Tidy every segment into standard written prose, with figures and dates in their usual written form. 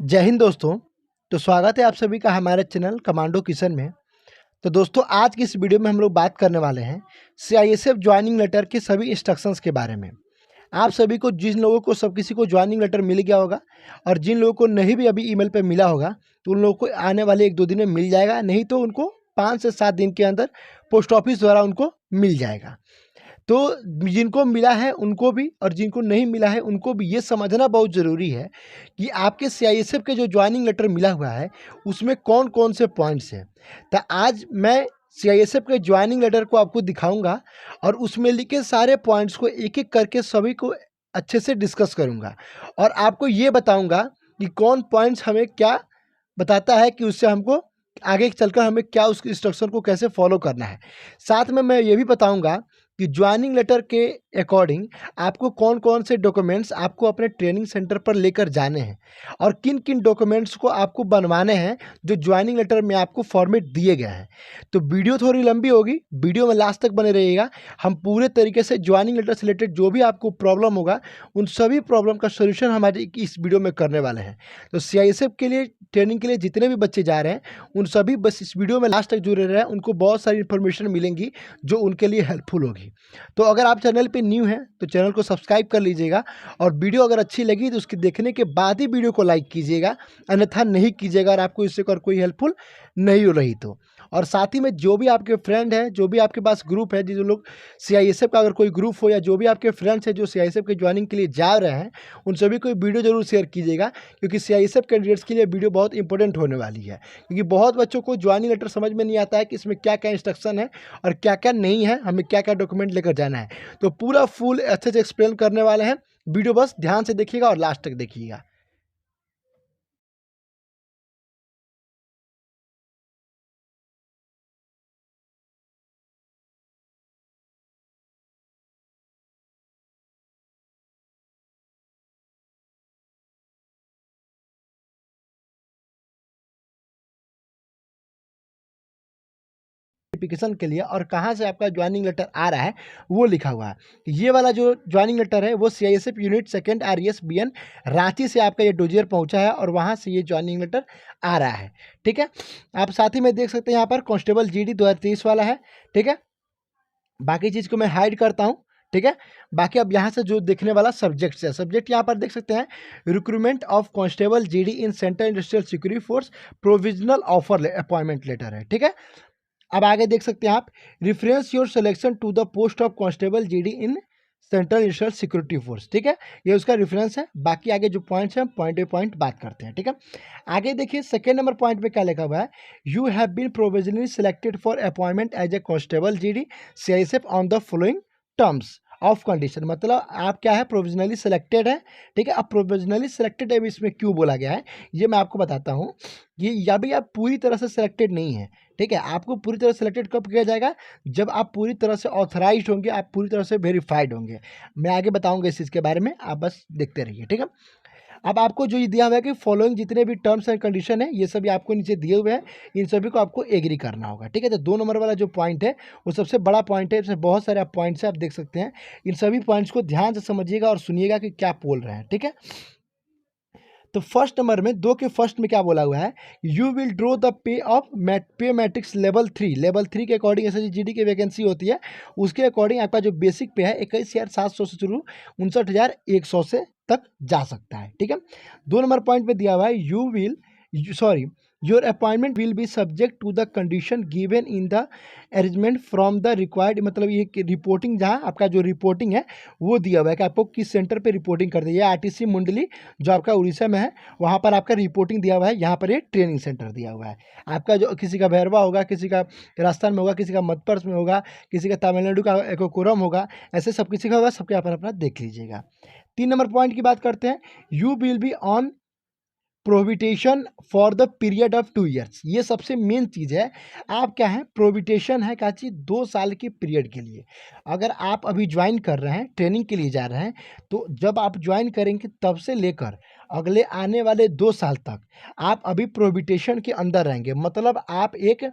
जय हिंद दोस्तों। तो स्वागत है आप सभी का हमारे चैनल कमांडो किचन में। तो दोस्तों आज की इस वीडियो में हम लोग बात करने वाले हैं सीआईएसएफ ज्वाइनिंग लेटर के सभी इंस्ट्रक्शंस के बारे में। आप सभी को जिन लोगों को सब किसी को ज्वाइनिंग लेटर मिल गया होगा और जिन लोगों को नहीं भी अभी ईमेल पे मिला होगा तो उन लोगों को आने वाले 1-2 दिन में मिल जाएगा, नहीं तो उनको 5 से 7 दिन के अंदर पोस्ट ऑफिस द्वारा उनको मिल जाएगा। तो जिनको मिला है उनको भी और जिनको नहीं मिला है उनको भी ये समझना बहुत ज़रूरी है कि आपके सीआईएसएफ के जो ज्वाइनिंग लेटर मिला हुआ है उसमें कौन कौन से पॉइंट्स हैं। तो आज मैं सीआईएसएफ के ज्वाइनिंग लेटर को आपको दिखाऊंगा और उसमें लिखे सारे पॉइंट्स को एक एक करके सभी को अच्छे से डिस्कस करूंगा और आपको ये बताऊंगा कि कौन पॉइंट्स हमें क्या बताता है कि उससे हमको आगे चलकर हमें क्या उस इंस्ट्रक्शन को कैसे फॉलो करना है। साथ में मैं ये भी बताऊंगा कि ज्वाइनिंग लेटर के अकॉर्डिंग आपको कौन कौन से डॉक्यूमेंट्स आपको अपने ट्रेनिंग सेंटर पर लेकर जाने हैं और किन किन डॉक्यूमेंट्स को आपको बनवाने हैं जो ज्वाइनिंग लेटर में आपको फॉर्मेट दिए गए हैं। तो वीडियो थोड़ी लंबी होगी, वीडियो में लास्ट तक बने रहिएगा। हम पूरे तरीके से ज्वाइनिंग लेटर से रिलेटेड जो भी आपको प्रॉब्लम होगा उन सभी प्रॉब्लम का सोल्यूशन हमारे इस वीडियो में करने वाले हैं। तो सीआईएसएफ के लिए ट्रेनिंग के लिए जितने भी बच्चे जा रहे हैं उन सभी बस इस वीडियो में लास्ट तक जुड़े रहे हैं, उनको बहुत सारी इन्फॉर्मेशन मिलेंगी जो उनके लिए हेल्पफुल होगी। तो अगर आप चैनल पे न्यू हैं तो चैनल को सब्सक्राइब कर लीजिएगा और वीडियो अगर अच्छी लगी तो उसके देखने के बाद ही वीडियो को लाइक कीजिएगा, अन्यथा नहीं कीजिएगा और आपको इससे कर कोई हेल्पफुल नहीं हो रही तो। और साथ ही में जो भी आपके फ्रेंड है, जो भी आपके पास ग्रुप है, जो लोग सीआईएसएफ का अगर कोई ग्रुप हो या जो भी आपके फ्रेंड्स हैं जो सीआईएसएफ के ज्वाइनिंग के लिए जा रहे हैं उन सभी को वीडियो जरूर शेयर कीजिएगा, क्योंकि सीआईएसएफ कैंडिडेट्स के लिए वीडियो बहुत इंपॉर्टेंट होने वाली है। क्योंकि बहुत बच्चों को ज्वाइनिंग लेटर समझ में नहीं आता है कि इसमें क्या क्या इंस्ट्रक्शन है और क्या क्या नहीं है, हमें क्या क्या डॉक्यूमेंट लेकर जाना है। तो पूरा फुल अच्छे से एक्सप्लेन करने वाले हैं, वीडियो बस ध्यान से देखिएगा और लास्ट तक देखिएगा। एप्लीकेशन के लिए और कहाँ से आपका ज्वाइनिंग लेटर आ रहा है वो लिखा हुआ है। ये वाला जो ज्वाइनिंग लेटर है वो सीआईएसएफ यूनिट 2 RESBN रांची से आपका ये डोजियर पहुंचा है और वहां से ये ज्वाइनिंग लेटर आ रहा है। ठीक है, आप साथ ही में देख सकते हैं यहाँ पर कांस्टेबल जीडी 2023 वाला है। ठीक है, बाकी चीज़ को मैं हाइड करता हूँ। ठीक है, बाकी अब यहाँ से जो देखने वाला सब्जेक्ट्स है, सब्जेक्ट यहाँ पर देख सकते हैं, recruitment of constable GD in central industrial security force provisional offer appointment letter है। ठीक है, अब आगे देख सकते हैं आप, reference your selection to the post of constable GD in central industrial security force. ठीक है, ये उसका रेफरेंस है। बाकी आगे जो पॉइंट्स हैं पॉइंट बाई पॉइंट बात करते हैं। ठीक है, आगे देखिए सेकेंड नंबर पॉइंट पे क्या लिखा हुआ है, you have been provisionally selected for appointment as a constable GD CISF on the following terms of condition. मतलब आप क्या है, प्रोविजनली सिलेक्टेड है। ठीक है, अब प्रोविजनली सिलेक्टेड है इसमें क्यों बोला गया है ये मैं आपको बताता हूँ। ये या भी आप पूरी तरह से सिलेक्टेड नहीं है। ठीक है, आपको पूरी तरह सिलेक्टेड कब किया जाएगा, जब आप पूरी तरह से ऑथराइज्ड होंगे, आप पूरी तरह से वेरीफाइड होंगे। मैं आगे बताऊंगा इस चीज़ के बारे में, आप बस देखते रहिए। ठीक है, अब आपको जो ये दिया हुआ है कि फॉलोइंग जितने भी टर्म्स एंड कंडीशन है ये सभी आपको नीचे दिए हुए हैं, इन सभी को आपको एग्री करना होगा। ठीक है, तो 2 नंबर वाला जो पॉइंट है वो सबसे बड़ा पॉइंट है। इसमें बहुत सारे पॉइंट्स है, आप देख सकते हैं। इन सभी पॉइंट्स को ध्यान से समझिएगा और सुनिएगा कि क्या बोल रहे हैं। ठीक है, तो फर्स्ट नंबर में 2 के फर्स्ट में क्या बोला हुआ है, you will draw the pay of पे मैट्रिक्स लेवल 3 के अकॉर्डिंग ऐसे जीडी की वैकेंसी होती है उसके अकॉर्डिंग आपका जो बेसिक पे है 21,700 से शुरू 59,100 से तक जा सकता है। ठीक है, 2 नंबर पॉइंट पे दिया हुआ है, you will sorry your appointment will be subject to the condition given in the arrangement from the required. मतलब ये रिपोर्टिंग, जहाँ आपका जो रिपोर्टिंग है वो दिया हुआ है कि आपको किस सेंटर पे रिपोर्टिंग कर दी है। आरटीसी मुंडली जो आपका उड़ीसा में है वहाँ पर आपका रिपोर्टिंग दिया हुआ है, यहाँ पर ये ट्रेनिंग सेंटर दिया हुआ है। आपका जो किसी का भैरवा होगा, किसी का राजस्थान में होगा, किसी का मध्य प्रदेश में होगा, किसी का तमिलनाडु का एकोकुरम होगा, ऐसे सब किसी का होगा, सबके यहाँ पर अपना देख लीजिएगा। 3 नंबर पॉइंट की बात करते हैं, you will be on probation for the period of 2 years. ये सबसे मेन चीज़ है। आप क्या है, प्रोविटेशन है क्या चीज़, 2 साल के पीरियड के लिए। अगर आप अभी ज्वाइन कर रहे हैं, ट्रेनिंग के लिए जा रहे हैं, तो जब आप ज्वाइन करेंगे तब से लेकर अगले आने वाले 2 साल तक आप अभी प्रोविटेशन के अंदर रहेंगे। मतलब आप एक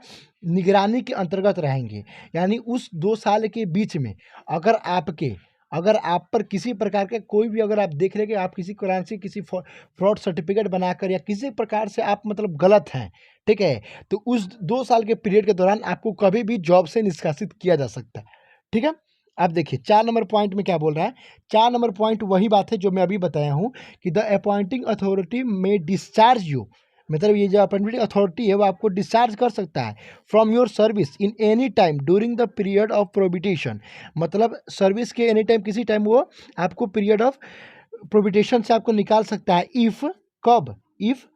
निगरानी के अंतर्गत रहेंगे। यानी उस 2 साल के बीच में अगर आपके अगर आप पर किसी प्रकार के कोई भी अगर आप देख रहे कि आप किसी कारण से किसी फ्रॉड सर्टिफिकेट बनाकर या किसी प्रकार से आप मतलब गलत हैं, ठीक है, तो उस 2 साल के पीरियड के दौरान आपको कभी भी जॉब से निष्कासित किया जा सकता है, ठीक है। अब देखिए 4 नंबर पॉइंट में क्या बोल रहा है। 4 नंबर पॉइंट वही बात है जो मैं अभी बताया हूँ कि द अपॉइंटिंग अथॉरिटी में डिस्चार्ज यू, मतलब ये जो अपॉइंटिंग अथॉरिटी है वो आपको डिस्चार्ज कर सकता है from your service in any time during the period of prohibition, मतलब सर्विस के एनी टाइम किसी टाइम वो आपको पीरियड ऑफ प्रोहिबिशन से आपको निकाल सकता है। इफ़, कब, if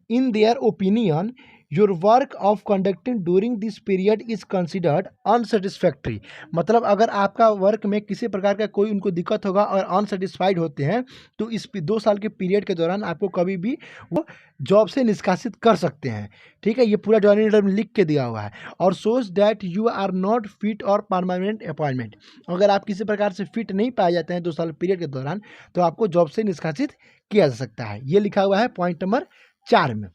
in their opinion your work of conducting during this period is considered unsatisfactory, मतलब अगर आपका वर्क में किसी प्रकार का कोई उनको दिक्कत होगा और अनसेटिस्फाइड होते हैं तो इस 2 साल के पीरियड के दौरान आपको कभी भी वो जॉब से निष्कासित कर सकते हैं, ठीक है। ये पूरा जॉइनिंग लेटर में लिख के दिया हुआ है। और such that you are not fit और परमानेंट अपॉइंटमेंट, अगर आप किसी प्रकार से फिट नहीं पाए जाते हैं 2 साल पीरियड के दौरान तो आपको जॉब से निष्कासित किया जा सकता है। ये लिखा हुआ है पॉइंट नंबर 4 में,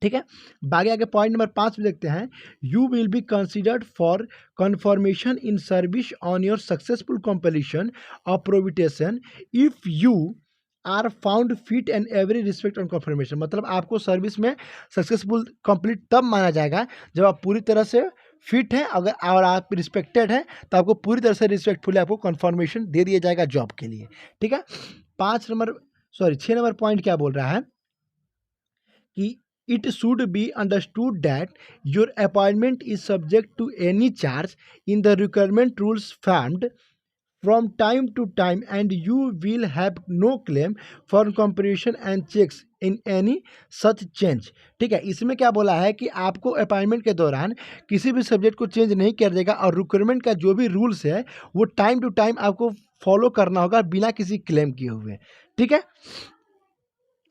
ठीक है। बाकी आगे पॉइंट नंबर 5 में देखते हैं। You will be considered for confirmation in service on your successful completion of prohibition if you are found fit and every respect on confirmation, मतलब आपको सर्विस में सक्सेसफुल कंप्लीट तब माना जाएगा जब आप पूरी तरह से फिट हैं, अगर और आप रिस्पेक्टेड हैं तो आपको पूरी तरह से रिस्पेक्टफुली आपको कन्फर्मेशन दे दिया जाएगा जॉब के लिए, ठीक है। 6 नंबर पॉइंट क्या बोल रहा है कि it should be understood that your appointment is subject to any charge in the requirement rules formed from time to time and you will have no claim for comparison and checks in any such change, ठीक है। इसमें क्या बोला है कि आपको appointment के दौरान किसी भी सब्जेक्ट को चेंज नहीं किया जाएगा और रिक्वायरमेंट का जो भी रूल्स है वो टाइम टू टाइम आपको फॉलो करना होगा बिना किसी क्लेम किए हुए, ठीक है।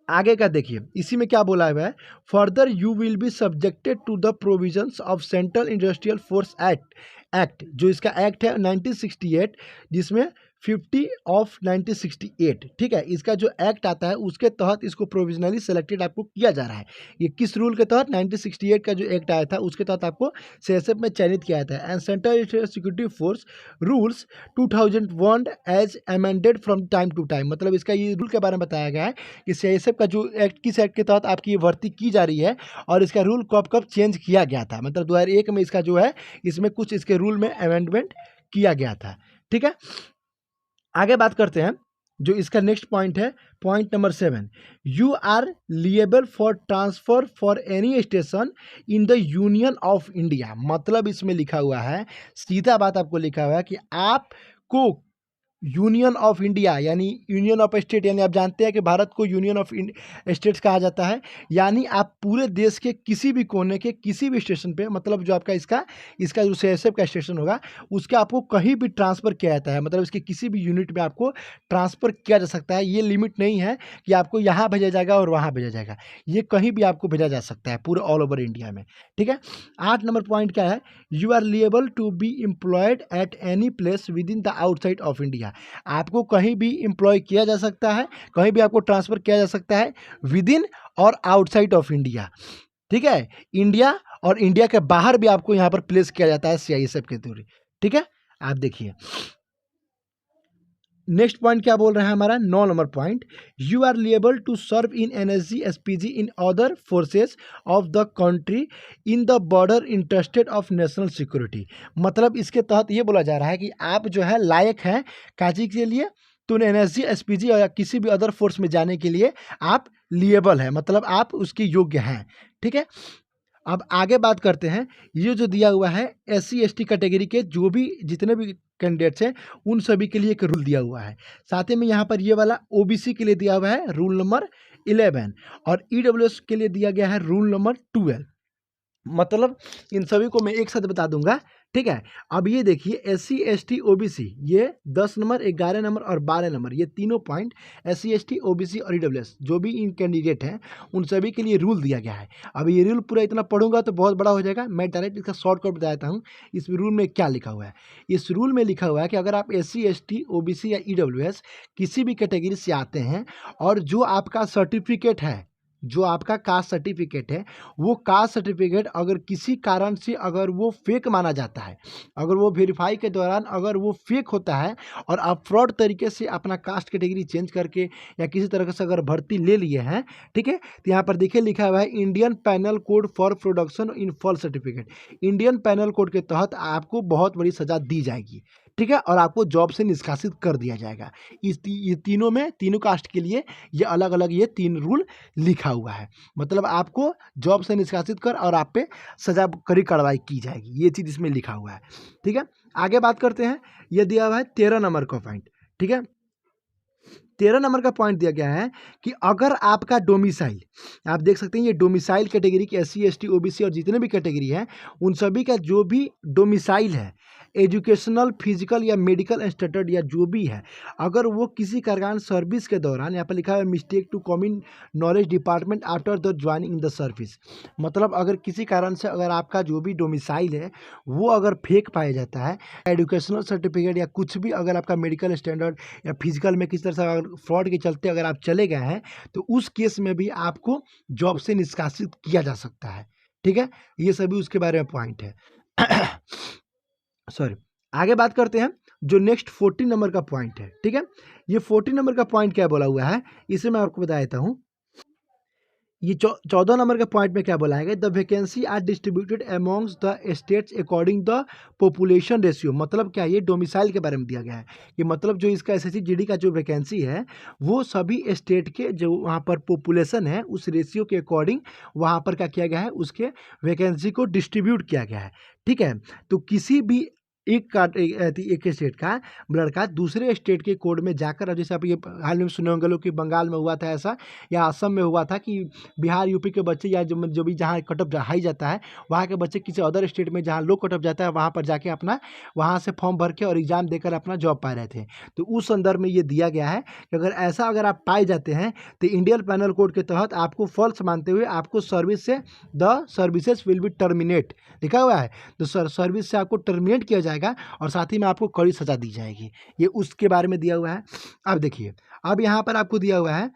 आगे का देखिए इसी में क्या बोला हुआ है। Further you will be subjected to the provisions of central industrial force act जो इसका एक्ट है 1968 जिसमें 50 ऑफ 1968, ठीक है। इसका जो एक्ट आता है उसके तहत इसको प्रोविजनली सेलेक्टेड आपको किया जा रहा है। ये किस रूल के तहत 1968 का जो एक्ट आया था उसके तहत आपको सीएसएफ में चयनित किया जाता है। And central security force rules 2001 as amended from time to time, मतलब इसका ये रूल के बारे में बताया गया है कि सीएसएफ का जो एक्ट किस एक्ट के तहत आपकी ये भर्ती की जा रही है और इसका रूल कब कब चेंज किया गया था, मतलब 2001 में इसका जो है इसमें कुछ इसके रूल में अमेंडमेंट किया गया था, ठीक है। आगे बात करते हैं जो इसका नेक्स्ट पॉइंट है point number 7। You are liable for transfer for any station in the union of India, मतलब इसमें लिखा हुआ है सीधा बात आपको लिखा हुआ है कि आपको यूनियन ऑफ इंडिया यानी यूनियन ऑफ स्टेट, यानी आप जानते हैं कि भारत को यूनियन ऑफ स्टेट्स कहा जाता है, यानी आप पूरे देश के किसी भी कोने के किसी भी स्टेशन पे, मतलब जो आपका इसका जो सीएसएफ का स्टेशन होगा उसके आपको कहीं भी ट्रांसफ़र किया जाता है, मतलब इसके किसी भी यूनिट में आपको ट्रांसफ़र किया जा सकता है। ये लिमिट नहीं है कि आपको यहाँ भेजा जाएगा और वहाँ भेजा जाएगा, ये कहीं भी आपको भेजा जा सकता है पूरे ऑल ओवर इंडिया में, ठीक है। 8 नंबर पॉइंट क्या है। You are liable to be employed at any place within the outside of India, आपको कहीं भी एम्प्लॉय किया जा सकता है, कहीं भी आपको ट्रांसफ़र किया जा सकता है विद इन और आउटसाइड ऑफ इंडिया, ठीक है। इंडिया और इंडिया के बाहर भी आपको यहाँ पर प्लेस किया जाता है सीआईएसएफ के थ्रू, ठीक है। आप देखिए नेक्स्ट पॉइंट क्या बोल रहा है हमारा 9 number point. You are liable to serve in NSG SPG in other forces of the country in the border interested of national security, मतलब इसके तहत ये बोला जा रहा है कि आप जो है लायक हैं काजी के लिए तो एनएसजी एसपीजी या किसी भी अदर फोर्स में जाने के लिए आप लिएबल हैं, मतलब आप उसके योग्य हैं, ठीक है। अब आगे बात करते हैं ये जो दिया हुआ है एससी एसटी कैटेगरी के जो भी जितने भी कैंडिडेट्स हैं उन सभी के लिए एक रूल दिया हुआ है। साथ ही में यहाँ पर ये वाला ओबीसी के लिए दिया हुआ है रूल नंबर 11 और ईडब्ल्यूएस के लिए दिया गया है रूल नंबर 12, मतलब इन सभी को मैं एक साथ बता दूंगा, ठीक है। अब ये देखिए एससी एसटी ओबीसी ये 10 नंबर 11 नंबर और 12 नंबर ये तीनों पॉइंट एससी एसटी ओबीसी और ईडब्ल्यूएस जो भी इन कैंडिडेट हैं उन सभी के लिए रूल दिया गया है। अब ये रूल पूरा इतना पढ़ूंगा तो बहुत बड़ा हो जाएगा, मैं डायरेक्ट इसका शॉर्टकट बताता हूँ। इस रूल में क्या लिखा हुआ है। इस रूल में लिखा हुआ है कि अगर आप एससी एसटी ओबीसी या ईडब्ल्यूएस किसी भी कैटेगरी से आते हैं और जो आपका सर्टिफिकेट है जो आपका कास्ट सर्टिफिकेट है, वो कास्ट सर्टिफिकेट अगर किसी कारण से अगर वो फेक माना जाता है, अगर वो वेरीफाई के दौरान अगर वो फेक होता है और आप फ्रॉड तरीके से अपना कास्ट कैटेगरी चेंज करके या किसी तरह से अगर भर्ती ले लिए हैं, ठीक है, तो यहाँ पर देखिए लिखा हुआ है Indian penal code for production in false certificate. Indian penal code के तहत आपको बहुत बड़ी सजा दी जाएगी, ठीक है, और आपको जॉब से निष्कासित कर दिया जाएगा। ये तीनों में, तीनों कास्ट के लिए ये अलग अलग ये 3 रूल लिखा हुआ है। मतलब आपको जॉब से निष्कासित कर और आप पे सजा कड़ी कार्रवाई की जाएगी, ये चीज़ इसमें लिखा हुआ है, ठीक है। आगे बात करते हैं, ये दिया हुआ है 13 नंबर का पॉइंट, ठीक है। 13 नंबर का पॉइंट दिया गया है कि अगर आपका डोमिसाइल, आप देख सकते हैं ये डोमिसाइल कैटेगरी की SC ST OBC और जितने भी कैटेगरी हैं उन सभी का जो भी डोमिसाइल है, एजुकेशनल, फिजिकल या मेडिकल स्टेटस या जो भी है, अगर वो किसी कारण सर्विस के दौरान, यहाँ पर लिखा है mistake to common knowledge department after the joining the service, मतलब अगर किसी कारण से अगर आपका जो भी डोमिसाइल है वो अगर फेक पाया जाता है, एजुकेशनल सर्टिफिकेट या कुछ भी अगर आपका मेडिकल स्टैंडर्ड या फिजिकल में किसी तरह से अगर फ्रॉड के चलते अगर आप चले गए हैं, तो उस केस में भी आपको जॉब से निष्कासित किया जा सकता है, ठीक है। ये सभी उसके बारे में पॉइंट है। सॉरी, आगे बात करते हैं जो नेक्स्ट 14 नंबर का पॉइंट है, ठीक है। ये 14 नंबर का पॉइंट क्या बोला हुआ है, इसे मैं आपको बता देता हूँ। ये 14 नंबर के पॉइंट में क्या बोला है, the vacancy are distributed amongst the states according the population ratio. मतलब क्या, ये डोमिसाइल के बारे में दिया गया है कि मतलब जो इसका SSC GD का जो वैकेंसी है वो सभी स्टेट के जो वहाँ पर पॉपुलेशन है उस रेशियो के अकॉर्डिंग वहाँ पर क्या किया गया है, उसके वैकेंसी को डिस्ट्रीब्यूट किया गया है, ठीक है। तो किसी भी एक स्टेट का लड़का दूसरे स्टेट के कोड में जाकर, अब जैसे आप ये हाल में सुने होंगे लोग कि बंगाल में हुआ था ऐसा, या असम में हुआ था कि बिहार यूपी के बच्चे या जो भी जहाँ कट ऑफ हाई जाता है वहाँ के बच्चे किसी अदर स्टेट में जहाँ लो कट ऑफ जाता है वहाँ पर जाके अपना वहाँ से फॉर्म भर के और एग्ज़ाम देकर अपना जॉब पा रहे थे। तो उस संदर्भ में ये दिया गया है कि अगर आप पाए जाते हैं तो इंडियन पैनल कोड के तहत आपको फॉल्स मानते हुए आपको सर्विस से the services will be terminate लिखा हुआ है, तो सर्विस से आपको टर्मिनेट किया जाएगा और साथ ही में आपको कड़ी सजा दी जाएगी, ये उसके बारे में दिया हुआ है। अब देखिए, अब यहाँ पर आपको दिया हुआ है,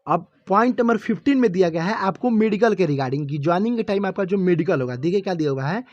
अब पॉइंट नंबर 15 में दिया गया है आपको मेडिकल के रिगार्डिंग की ज्वाइनिंग के टाइम आपका जो मेडिकल होगा, देखिए क्या दिया हुआ है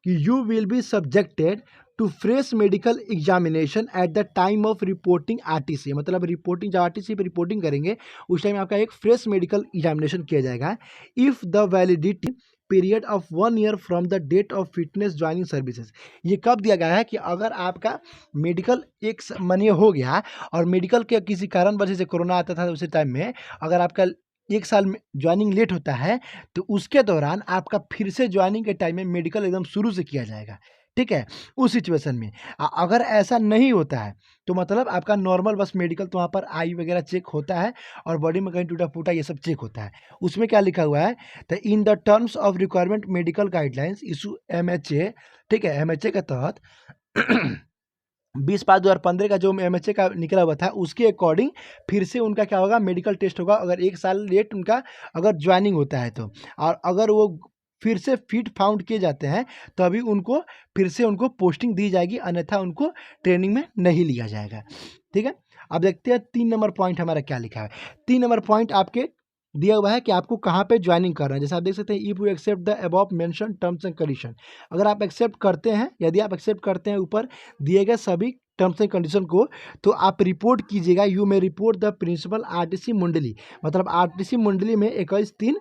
कि you will be subjected to fresh medical examination at the time of reporting RTC। मतलब रिपोर्टिंग, जब RTC पे रिपोर्टिंग करेंगे उस टाइम आपका एक फ्रेश मेडिकल एग्जामिनेशन किया जाएगा। If the validity period of 1 year from the date of fitness joining services. ये कब दिया गया है कि अगर आपका मेडिकल एक मानिए हो गया और मेडिकल के किसी कारण वजह से कोरोना आता था उसी टाइम में, अगर आपका 1 साल में ज्वाइनिंग लेट होता है तो उसके दौरान आपका फिर से ज्वाइनिंग के टाइम में मेडिकल एकदम शुरू से किया जाएगा, ठीक है। उस सिचुएशन में अगर ऐसा नहीं होता है तो मतलब आपका नॉर्मल बस मेडिकल, तो वहाँ पर आई वगैरह चेक होता है और बॉडी में कहीं टूटा फूटा ये सब चेक होता है। उसमें क्या लिखा हुआ है, तो in the terms of requirement medical guidelines issue MHA, ठीक है, MHA के तहत 20/5/2015 का जो MHA का निकला हुआ था उसके अकॉर्डिंग फिर से उनका क्या होगा, मेडिकल टेस्ट होगा। अगर 1 साल लेट उनका अगर ज्वाइनिंग होता है तो, और अगर वो फिर से फिट फाउंड किए जाते हैं तो अभी उनको फिर से उनको पोस्टिंग दी जाएगी, अन्यथा उनको ट्रेनिंग में नहीं लिया जाएगा, ठीक है। अब देखते हैं 3 नंबर पॉइंट हमारा क्या लिखा है। 3 नंबर पॉइंट आपके दिया हुआ है कि आपको कहाँ पे ज्वाइनिंग करना है। जैसे आप देख सकते हैं, if you accept the above mention terms and condition, अगर आप एक्सेप्ट करते हैं, यदि आप एक्सेप्ट करते हैं ऊपर दिए गए सभी टर्म्स एंड कंडीशन को, तो आप रिपोर्ट कीजिएगा। You may report the principal RTC Mundali. मतलब RTC मंडली में 21/3,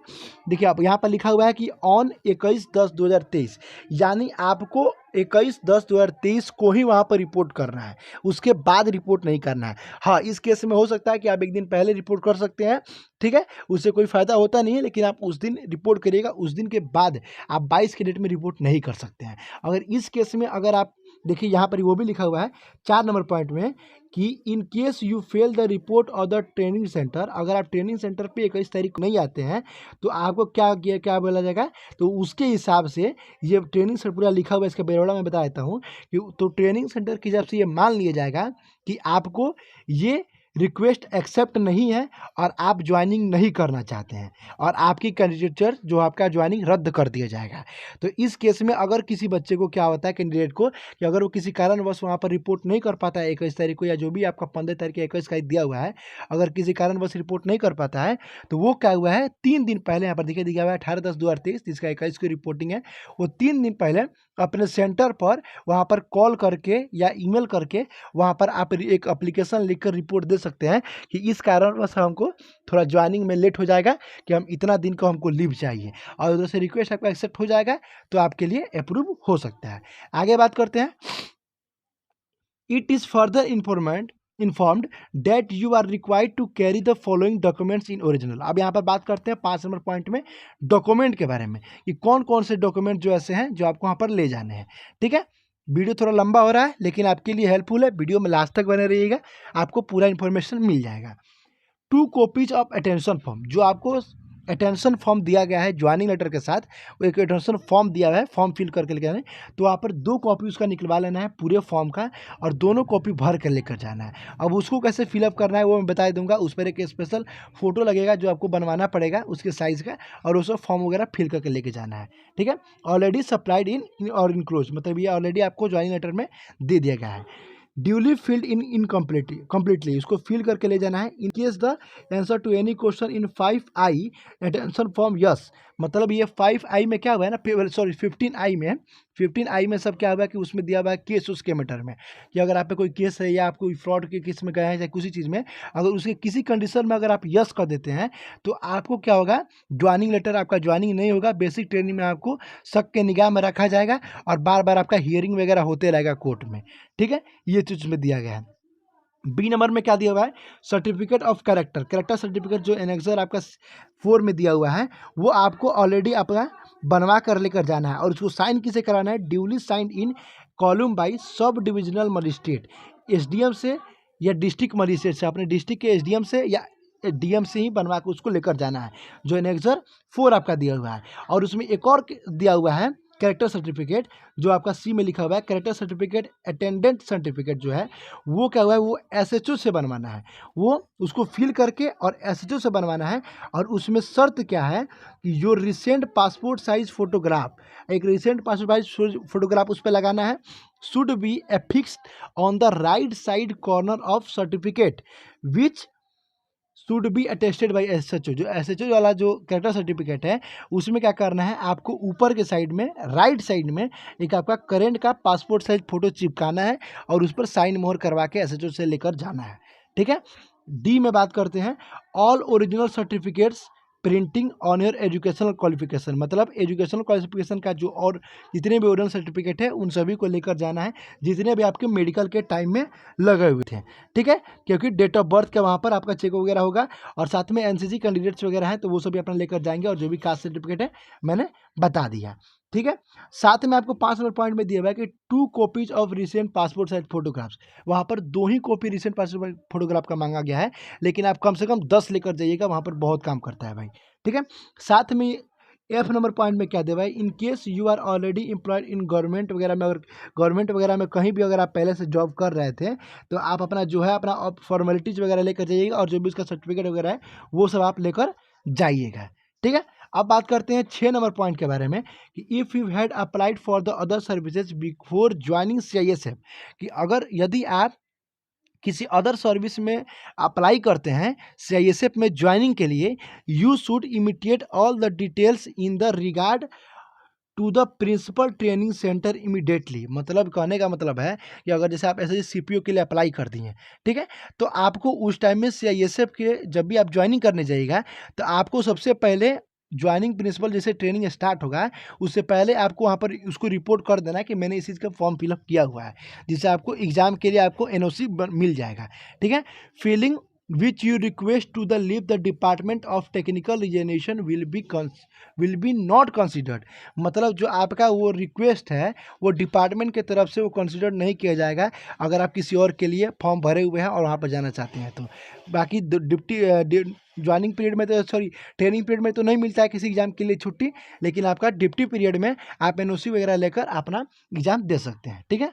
देखिए आप यहाँ पर लिखा हुआ है कि ऑन 21/10/2023, यानी आपको 21/10/2023 को ही वहाँ पर रिपोर्ट करना है, उसके बाद रिपोर्ट नहीं करना है। हाँ, इस केस में हो सकता है कि आप 1 दिन पहले रिपोर्ट कर सकते हैं, ठीक है, उससे कोई फ़ायदा होता नहीं है, लेकिन आप उस दिन रिपोर्ट करिएगा। उस दिन के बाद आप 22 के डेट में रिपोर्ट नहीं कर सकते हैं। अगर इस केस में अगर आप देखिए, यहाँ पर वो भी लिखा हुआ है 4 नंबर पॉइंट में कि इन case you fail the report और द ट्रेनिंग सेंटर, अगर आप ट्रेनिंग सेंटर पे 21 तारीख को नहीं आते हैं तो आपको क्या बोला जाएगा, तो उसके हिसाब से ये ट्रेनिंग सेंटर पूरा लिखा हुआ है, इसका बेरौला मैं बता देता हूँ कि तो ट्रेनिंग सेंटर की हिसाब से ये मान लिया जाएगा कि आपको ये रिक्वेस्ट एक्सेप्ट नहीं है और आप ज्वाइनिंग नहीं करना चाहते हैं और आपकी कैंडिडेचर जो आपका ज्वाइनिंग रद्द कर दिया जाएगा। तो इस केस में अगर किसी बच्चे को क्या होता है कैंडिडेट को कि अगर वो किसी कारणवश वहाँ पर रिपोर्ट नहीं कर पाता है 21 तारीख को, या जो भी आपका 15 तारीख या 21 तारीख दिया हुआ है, अगर किसी कारणवश रिपोर्ट नहीं कर पाता है तो वो क्या हुआ है 3 दिन पहले, यहाँ पर देखिए दिया हुआ है 18/10/2023 जिसका 21 की रिपोर्टिंग है, वो 3 दिन पहले अपने सेंटर पर वहाँ पर कॉल करके या ईमेल करके वहाँ पर आप एक एप्लीकेशन लिखकर रिपोर्ट दे सकते हैं कि इस कारणवश हमको थोड़ा ज्वाइनिंग में लेट हो जाएगा कि हम इतना दिन को हमको लीव चाहिए, और उधर से रिक्वेस्ट आपका एक्सेप्ट हो जाएगा तो आपके लिए अप्रूव हो सकता है। आगे बात करते हैं। It is further informed that you are required to carry the following documents in original। अब यहाँ पर बात करते हैं 5 नंबर पॉइंट में डॉक्यूमेंट के बारे में कि कौन कौन से डॉक्यूमेंट जो ऐसे हैं जो आपको वहाँ पर ले जाने हैं। ठीक है, वीडियो थोड़ा लंबा हो रहा है लेकिन आपके लिए हेल्पफुल है, वीडियो में लास्ट तक बने रहिएगा, आपको पूरा इन्फॉर्मेशन मिल जाएगा। 2 कॉपीज ऑफ अटेंशन फॉर्म, जो आपको अटेंशन फॉर्म दिया गया है ज्वाइनिंग लेटर के साथ, वो एक अटेंशन फॉर्म दिया हुआ है, फॉर्म फिल करके लेकर आना, तो वहाँ पर 2 कॉपी उसका निकलवा लेना है पूरे फॉर्म का और दोनों कॉपी भर कर लेकर जाना है। अब उसको कैसे फिलअप करना है वो मैं बता दूंगा, उस पर एक स्पेशल फोटो लगेगा जो आपको बनवाना पड़ेगा उसके साइज़ का, और उसको फॉर्म वगैरह फिल करके लेके जाना है। ठीक है, ऑलरेडी सप्लाइड इन और इनक्लोज, मतलब ये ऑलरेडी आपको ज्वाइनिंग लेटर में दे दिया गया है। ड्यूली फिल्ड इन इनकम्प्लीटली, इसको फिल करके ले जाना है। In case the answer to any question in 5I attention form yes, मतलब ये 5I में क्या हुआ है ना, सॉरी 15I में सब क्या हुआ है कि उसमें दिया हुआ है केस, उसके मैटर में कि अगर आप पे कोई केस है या आप कोई फ्रॉड के केस में गए हैं या किसी चीज़ में, अगर उसके किसी कंडीशन में अगर आप यस कर देते हैं तो आपको क्या होगा, ज्वाइनिंग लेटर आपका ज्वाइनिंग नहीं होगा, बेसिक ट्रेनिंग में आपको शक के निगाह में रखा जाएगा और बार बार आपका हियरिंग वगैरह होते रहेगा कोर्ट में। ठीक है, ये चीज़ में दिया गया है। बी नंबर में क्या दिया हुआ है, सर्टिफिकेट ऑफ कैरेक्टर सर्टिफिकेट जो एनेक्सर आपका 4 में दिया हुआ है वो आपको ऑलरेडी अपना बनवा कर लेकर जाना है और उसको साइन किसे कराना है, duly signed in column by sub divisional magistrate, SDM से या डिस्ट्रिक्ट मजिस्ट्रेट से, अपने डिस्ट्रिक्ट के एसडीएम से या डीएम से ही बनवा के उसको लेकर जाना है, जो एनेक्सर 4 आपका दिया हुआ है। और उसमें एक और दिया हुआ है कैरेक्टर सर्टिफिकेट, जो आपका सी में लिखा हुआ है कैरेक्टर सर्टिफिकेट अटेंडेंट सर्टिफिकेट जो है वो क्या हुआ है, वो एसएचओ से बनवाना है, वो उसको फिल करके और एसएचओ से बनवाना है। और उसमें शर्त क्या है कि your recent passport size photograph, एक रिसेंट पासपोर्ट साइज फोटोग्राफ उस पर लगाना है, should be affixed on the right side corner of certificate which should be attested by SHO. जो एसएचओ वाला जो कैरेक्टर सर्टिफिकेट है उसमें क्या करना है, आपको ऊपर के साइड में राइट साइड में एक आपका करेंट का पासपोर्ट साइज फोटो चिपकाना है और उस पर साइन मोहर करवा के एसएचओ से लेकर जाना है। ठीक है, डी में बात करते हैं, all original certificates printing on your educational qualification, मतलब एजुकेशनल क्वालिफिकेशन का जो और जितने भी ओरिजिनल सर्टिफिकेट है उन सभी को लेकर जाना है, जितने भी आपके मेडिकल के टाइम में लगे हुए थे। ठीक है, क्योंकि डेट ऑफ बर्थ का वहाँ पर आपका चेक वगैरह होगा और साथ में एनसीसी कैंडिडेट्स वगैरह हैं तो वो सभी अपना लेकर जाएंगे, और जो भी कास्ट सर्टिफिकेट है मैंने बता दिया। ठीक है, साथ में आपको 5 नंबर पॉइंट में दिया हुआ है कि 2 copies of recent passport size photographs, वहाँ पर 2 ही कॉपी रिसेंट पासपोर्ट फोटोग्राफ का मांगा गया है, लेकिन आप कम से कम 10 लेकर जाइएगा, वहाँ पर बहुत काम करता है भाई। ठीक है, साथ में एफ नंबर पॉइंट में क्या दिया हुआ है, in case you are already employed in government वगैरह में, अगर गवर्नमेंट वगैरह में कहीं भी अगर आप पहले से जॉब कर रहे थे तो आप अपना जो है अपना फॉर्मेलिटीज़ वगैरह लेकर जाइएगा और जो भी उसका सर्टिफिकेट वगैरह है वो सब आप लेकर जाइएगा। ठीक है, अब बात करते हैं 6 नंबर पॉइंट के बारे में कि if you had applied for the other services before joining CISF, कि अगर यदि आप किसी अदर सर्विस में अप्लाई करते हैं सीआईएसएफ में ज्वाइनिंग के लिए, you should immediate all the details in the regard to the principal training centre immediately. मतलब कहने का मतलब है कि अगर जैसे आप ऐसे सीपीओ के लिए अप्लाई कर दिए, ठीक है, तो आपको उस टाइम में सीआईएसएफ के जब भी आप ज्वाइनिंग करने जाइएगा तो आपको सबसे पहले ज्वाइनिंग प्रिंसिपल जैसे ट्रेनिंग स्टार्ट होगा उससे पहले आपको वहाँ पर उसको रिपोर्ट कर देना है कि मैंने इस चीज़ का फॉर्म फिलअप किया हुआ है, जिससे आपको एग्जाम के लिए आपको एनओसी मिल जाएगा। ठीक है, filling which you request to the leave the department of technical examination will be not considered, मतलब जो आपका वो रिक्वेस्ट है वो डिपार्टमेंट के तरफ से वो कंसिडर नहीं किया जाएगा अगर आप किसी और के लिए फॉर्म भरे हुए हैं और वहाँ पर जाना चाहते हैं तो। बाकी ज्वाइनिंग पीरियड में तो ट्रेनिंग पीरियड में तो नहीं मिलता है किसी एग्जाम के लिए छुट्टी, लेकिन आपका ड्यूटी पीरियड में आप एनओसी वगैरह लेकर अपना एग्जाम दे सकते हैं। ठीक है,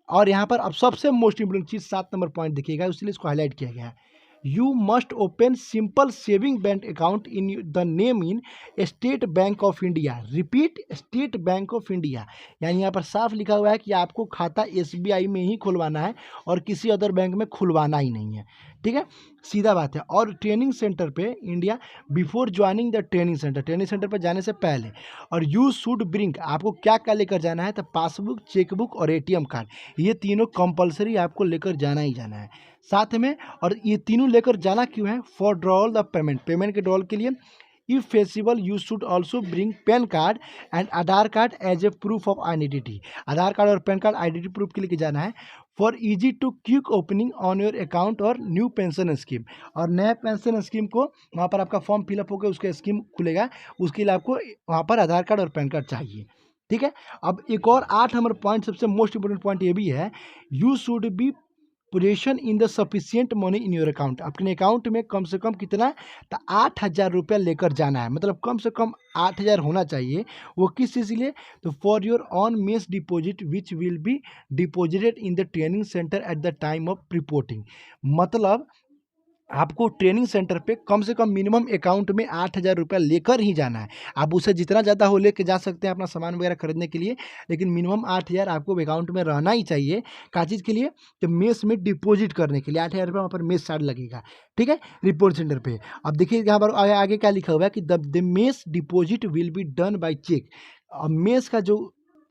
और यहाँ पर अब सबसे मोस्ट इंपोर्टेंट चीज़ 7 नंबर पॉइंट देखिएगा, इसलिए इसको हाईलाइट किया गया है। You must open simple saving bank account in the name in state bank of India. Repeat, state bank of India. यानी यहाँ पर साफ लिखा हुआ है कि आपको खाता एसबीआई में ही खुलवाना है और किसी अदर बैंक में खुलवाना ही नहीं है। ठीक है, सीधा बात है। और ट्रेनिंग सेंटर पे India, before joining the training centre पर जाने से पहले, और यू शुड ब्रिंग, आपको क्या क्या लेकर जाना है, तो पासबुक, चेकबुक और एटीएम कार्ड, ये तीनों कंपलसरी आपको लेकर जाना ही जाना है साथ में। और ये तीनों लेकर जाना क्यों है, फॉर ड्रॉल द पेमेंट के ड्रॉल के लिए। If feasible you should also bring PAN card and Aadhaar card as a proof of identity. Aadhaar card और पैन कार्ड आइडेंटिटी प्रूफ के लिए जाना है। For easy to quick opening on your account और न्यू पेंशन स्कीम, और नया pension scheme को वहाँ पर आपका फॉर्म फिलअप होकर उसका स्कीम खुलेगा, उसके लिए आपको वहाँ पर आधार कार्ड और पैन कार्ड चाहिए। ठीक है, अब एक और 8 नंबर पॉइंट, सबसे मोस्ट इंपोर्टेंट पॉइंट ये भी है, you should be possession in the sufficient money in your account. अपने अकाउंट में कम से कम कितना, तो 8,000 रुपया लेकर जाना है, मतलब कम से कम 8,000 होना चाहिए। वो किस चीज़ के लिए, तो for your on mess deposit which will be deposited in the training centre at the time of reporting. मतलब आपको ट्रेनिंग सेंटर पे कम से कम मिनिमम अकाउंट में 8,000 रुपया लेकर ही जाना है। आप उससे जितना ज़्यादा हो लेके जा सकते हैं अपना सामान वगैरह खरीदने के लिए, लेकिन मिनिमम 8,000 आपको अकाउंट में रहना ही चाहिए। क्या चीज़ के लिए, तो मेस में डिपॉजिट करने के लिए 8,000 रुपये वहाँ पर मेस चार्ज लगेगा। ठीक है, रिपोर्ट सेंटर पे। अब देखिए यहाँ पर आगे क्या लिखा हुआ है कि the mess deposit will be done by cheque. अब मेस का जो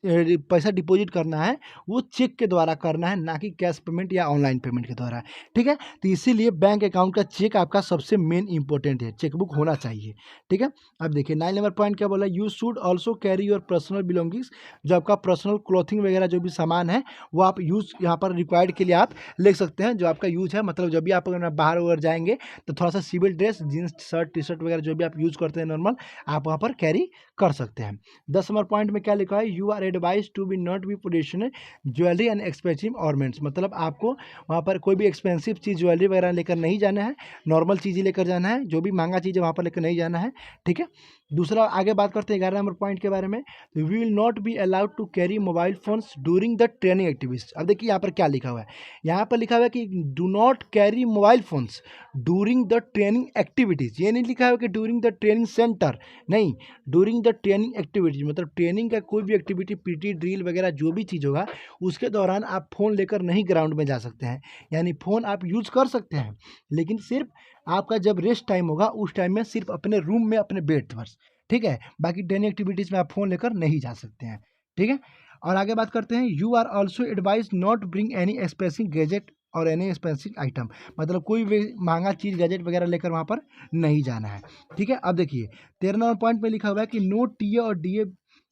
पैसा डिपॉजिट करना है वो चेक के द्वारा करना है, ना कि कैश पेमेंट या ऑनलाइन पेमेंट के द्वारा। ठीक है, तो इसीलिए बैंक अकाउंट का चेक आपका सबसे मेन इंपॉर्टेंट है, चेकबुक होना चाहिए। ठीक है, अब देखिए 9 नंबर पॉइंट क्या बोला, you should also carry your personal belongings. जो आपका पर्सनल क्लॉथिंग वगैरह जो भी सामान है वो आप यूज़ यहाँ पर रिक्वायर्ड के लिए आप ले सकते हैं, जो आपका यूज़ है। मतलब जब भी आप अगर बाहर वगैरह जाएंगे तो थोड़ा सा civil dress, jeans shirt, T shirt वगैरह जो भी आप यूज़ करते हैं नॉर्मल, आप वहाँ पर कैरी कर सकते हैं। 10 नंबर पॉइंट में क्या लिखा है, you are advise to be not be position jewellery and expensive ornaments. मतलब आपको वहाँ पर कोई भी एक्सपेंसिव चीज़ ज्वेलरी वगैरह लेकर नहीं जाना है, नॉर्मल चीज़ें लेकर जाना है, जो भी महंगा चीज़ है वहाँ पर लेकर नहीं जाना है। ठीक है, दूसरा आगे बात करते हैं 11 नंबर पॉइंट के बारे में, we will not be allowed to carry mobile phones during the training activities. अब देखिए यहाँ पर क्या लिखा हुआ है, यहाँ पर लिखा हुआ है कि do not carry mobile phones during the training activities. ये नहीं लिखा हुआ कि ड्यूरिंग द ट्रेनिंग सेंटर, नहीं, ड्यूरिंग द ट्रेनिंग एक्टिविटीज। मतलब ट्रेनिंग का कोई भी एक्टिविटी, पीटी, ड्रिल वगैरह जो भी चीज़ होगा उसके दौरान आप फ़ोन लेकर नहीं ग्राउंड में जा सकते हैं। यानी फ़ोन आप यूज़ कर सकते हैं, लेकिन सिर्फ आपका जब रेस्ट टाइम होगा उस टाइम में सिर्फ अपने रूम में, अपने बेड पर। ठीक है, बाकी ट्रेनिंग एक्टिविटीज़ में आप फ़ोन लेकर नहीं जा सकते हैं। ठीक है, और आगे बात करते हैं, you are also advise not bring any expensive gadget और एनी एक्सपेंसिव आइटम। मतलब कोई भी महंगा चीज़, गैजेट वगैरह लेकर वहाँ पर नहीं जाना है। ठीक है, अब देखिए 13 नंबर पॉइंट में लिखा हुआ है कि नो टीए और DA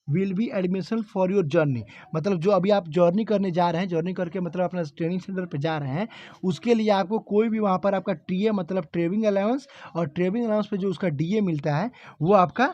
will be admission for your journey. मतलब जो अभी आप जर्नी करने जा रहे हैं, जर्नी करके मतलब अपना ट्रेनिंग सेंटर पे जा रहे हैं, उसके लिए आपको कोई भी वहाँ पर आपका टीए मतलब ट्रेवलिंग अलाउंस, और ट्रेवलिंग अलाउंस पे जो उसका डीए मिलता है वो आपका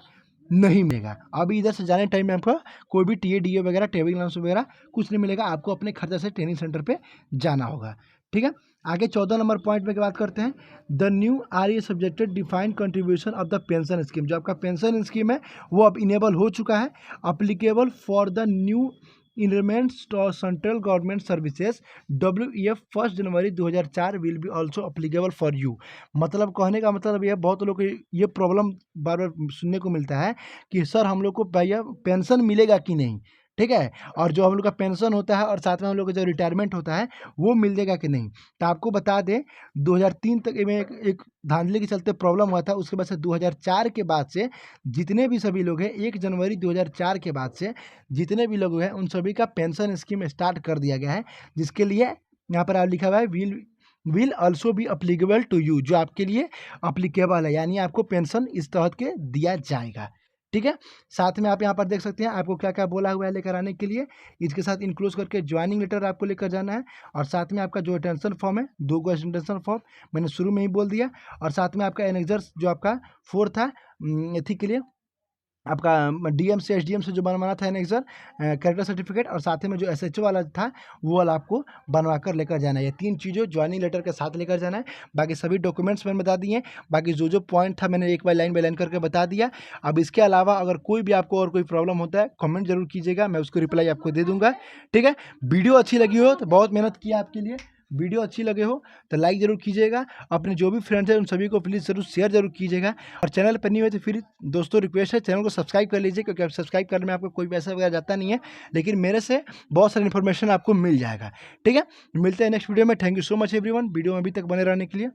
नहीं मिलेगा। अभी इधर से जाने टाइम में आपका कोई भी टीए, डीए वगैरह, ट्रेवलिंग अलाउंस वगैरह कुछ नहीं मिलेगा, आपको अपने खर्चे से ट्रेनिंग सेंटर पे जाना होगा। ठीक है, आगे 14 नंबर पॉइंट में बात करते हैं, the new are a subjected defined contribution of the pension scheme. जो आपका पेंशन स्कीम है वो अब इनेबल हो चुका है, applicable for the new entrants central government services WEF 1 January 2004 will be also applicable for you. मतलब कहने का मतलब ये, बहुत लोग को ये प्रॉब्लम बार बार सुनने को मिलता है कि सर हम लोग को भैया पेंशन मिलेगा कि नहीं। ठीक है, और जो हम लोग का पेंशन होता है और साथ में हम लोग का जो रिटायरमेंट होता है वो मिल जाएगा कि नहीं। तो आपको बता दें 2003 तक में एक धांधली के चलते प्रॉब्लम हुआ था, उसके बाद से 2004 के बाद से जितने भी सभी लोग हैं, 1 जनवरी 2004 के बाद से जितने भी लोग हैं उन सभी का पेंशन स्कीम स्टार्ट कर दिया गया है, जिसके लिए यहाँ पर लिखा हुआ है will also be applicable to you. जो आपके लिए अप्लीकेबल है, यानी आपको पेंशन इस तहत के दिया जाएगा। ठीक है, साथ में आप यहाँ पर देख सकते हैं आपको क्या क्या बोला हुआ है लेकर आने के लिए। इसके साथ इंक्लूड करके ज्वाइनिंग लेटर आपको लेकर जाना है, और साथ में आपका जो अटेंशन फॉर्म है, 2 गो अटेंशन फॉर्म मैंने शुरू में ही बोल दिया, और साथ में आपका एनेक्जर्स जो आपका 4 था एथी के लिए, आपका डीएम से एसडीएम से जो बनवाना था एनेक्जर, कैरेक्टर सर्टिफिकेट, और साथ में जो एसएचओ वाला था वो वाला आपको बनवा कर लेकर जाना है। ये 3 चीज़ें ज्वाइनिंग लेटर के साथ लेकर जाना है। बाकी सभी डॉक्यूमेंट्स मैंने बता दिए, बाकी जो जो पॉइंट था मैंने एक बार लाइन बाय लाइन करके बता दिया। अब इसके अलावा अगर कोई भी आपको और कोई प्रॉब्लम होता है कमेंट जरूर कीजिएगा, मैं उसको रिप्लाई आपको दे दूंगा। ठीक है, वीडियो अच्छी लगी हो तो बहुत मेहनत किया आपके लिए, वीडियो अच्छी लगे हो तो लाइक ज़रूर कीजिएगा, अपने जो भी फ्रेंड्स हैं उन सभी को प्लीज़ ज़रूर शेयर ज़रूर कीजिएगा, और चैनल पर नहीं हुए तो फिर दोस्तों रिक्वेस्ट है चैनल को सब्सक्राइब कर लीजिए, क्योंकि सब्सक्राइब करने में आपको कोई पैसा वगैरह जाता नहीं है, लेकिन मेरे से बहुत सारी इन्फॉर्मेशन आपको मिल जाएगा। ठीक है, मिलते हैं नेक्स्ट वीडियो में। Thank you so much everyone, video में अभी तक बने रहने के लिए।